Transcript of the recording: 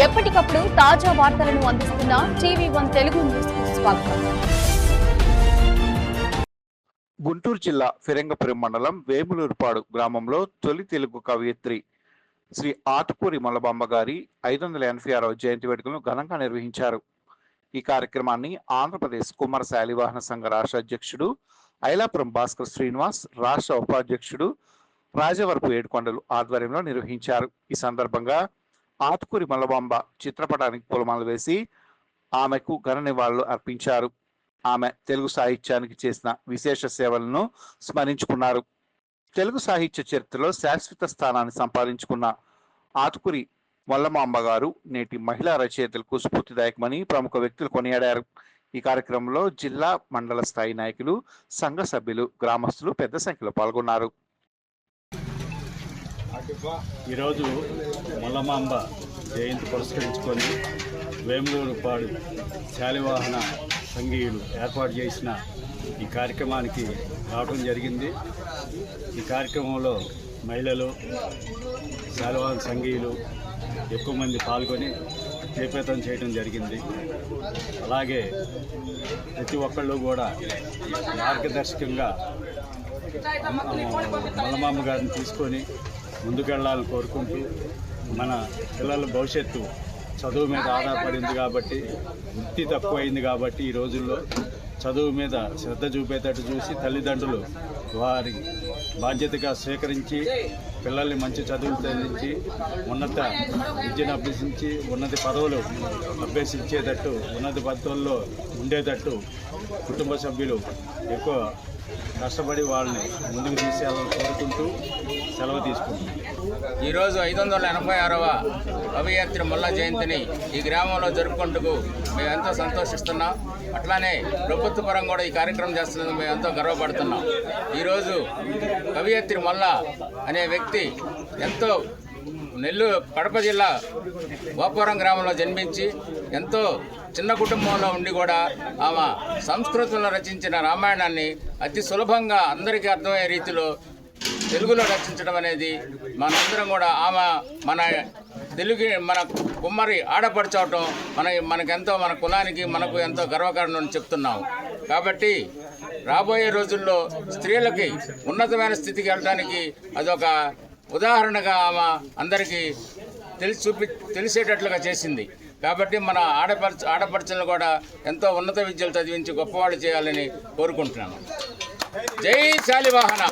ఎప్పటికప్పుడు తాజా వార్తలను అందిస్తున్న TV1 తెలుగు న్యూస్ కు స్వాగతం. గుంటూరు జిల్లా ఫిరంగపురం మండలం వేములూరుపాడు గ్రామంలో తొలి తెలుగు కవయిత్రి శ్రీ ఆతుకూరి మల్లబాంబ గారి 586వ జయంతి వేడుకలను ఘనంగా నిర్వహించారు. ఈ కార్యక్రమాన్ని ఆంధ్రప్రదేశ్ కుమార శాలివాహన సంఘ రాష్ట్ర అధ్యక్షుడు ఐలాపురం భాస్కర్ శ్రీనివాస్, రాష్ట్ర ఉపాధ్యక్షుడు రాజవరపు ఏడుకొండలు ఆధ్వర్యంలో నిర్వహించారు. ఈ సందర్భంగా ఆతుకూరి మల్లబాంబ చిత్రపటానికి పూలమాల వేసి ఆమెకు ఘన నివాళులు అర్పించారు. ఆమె తెలుగు సాహిత్యానికి చేసిన విశేష సేవలను స్మరించుకున్నారు. తెలుగు సాహిత్య చరిత్రలో శాశ్వత స్థానాన్ని సంపాదించుకున్న ఆతుకూరి మల్లమాంబ గారు నేటి మహిళా రచయితలకు స్ఫూర్తిదాయకమని ప్రముఖ వ్యక్తులు కొనియాడారు. ఈ కార్యక్రమంలో జిల్లా మండల స్థాయి నాయకులు, సంఘ సభ్యులు, గ్రామస్తులు పెద్ద సంఖ్యలో పాల్గొన్నారు. ఈరోజు మల్లమాంబ జయంతి పురస్కరించుకొని వేములూరుపాడు శాలివాహన సంఘీయులు ఏర్పాటు చేసిన ఈ కార్యక్రమానికి రావడం జరిగింది. ఈ కార్యక్రమంలో మహిళలు, శాలివాహన సంఘీయులు ఎక్కువ మంది పాల్గొని జయప్రదం చేయడం జరిగింది. అలాగే ప్రతి ఒక్కళ్ళు కూడా మార్గదర్శకంగా మల్లమాంబ గారిని తీసుకొని ముందుకెళ్లాలని కోరుకుంటూ, మన పిల్లల భవిష్యత్తు చదువు మీద ఆధారపడింది కాబట్టి, వృత్తి తక్కువైంది కాబట్టి ఈ రోజుల్లో చదువు మీద శ్రద్ధ చూపేటట్టు చూసి తల్లిదండ్రులు వారి బాధ్యతగా స్వీకరించి పిల్లల్ని మంచి చదువులు చదివించి ఉన్నత విద్యను అభ్యసించి ఉన్నత పదవులు అభ్యసించేటట్టు, ఉన్నత పదవుల్లో ఉండేటట్టు కుటుంబ సభ్యులు ఎక్కువ కష్టపడి వాళ్ళని ముందుకు తీసుకెళ్ళాలని కోరుకుంటూ సెలవు తీసుకుంటున్నాం. ఈరోజు 586వ కవయిత్రి మల్ల జయంతిని ఈ గ్రామంలో జరుపుకుంటూ మేము ఎంతో సంతోషిస్తున్నాం. అట్లానే ప్రభుత్వ పరంగా కూడా ఈ కార్యక్రమం చేస్తున్నందుకు మేము ఎంతో గర్వపడుతున్నాం. ఈరోజు కవయిత్రి మల్ల అనే వ్యక్తి ఎంతో కడప జిల్లా గోపురం గ్రామంలో జన్మించి ఎంతో చిన్న కుటుంబంలో ఉండి కూడా ఆమె సంస్కృతంలో రచించిన రామాయణాన్ని అతి సులభంగా అందరికీ అర్థమయ్యే రీతిలో తెలుగులో రచించడం అనేది మనందరం కూడా ఆమె మన కుమ్మరి ఆడపడుచవటం మనకెంతో, మన కులానికి మనకు ఎంతో గర్వకారణం చెప్తున్నాము. కాబట్టి రాబోయే రోజుల్లో స్త్రీలకి ఉన్నతమైన స్థితికి వెళ్ళడానికి అదొక ఉదాహరణగా ఆమె అందరికీ తెలిసేటట్లుగా చేసింది. కాబట్టి మన ఆడపడుచులను కూడా ఎంతో ఉన్నత విద్యలు చదివించి గొప్పవాళ్ళు చేయాలని కోరుకుంటున్నాను. జై శాలివాహన.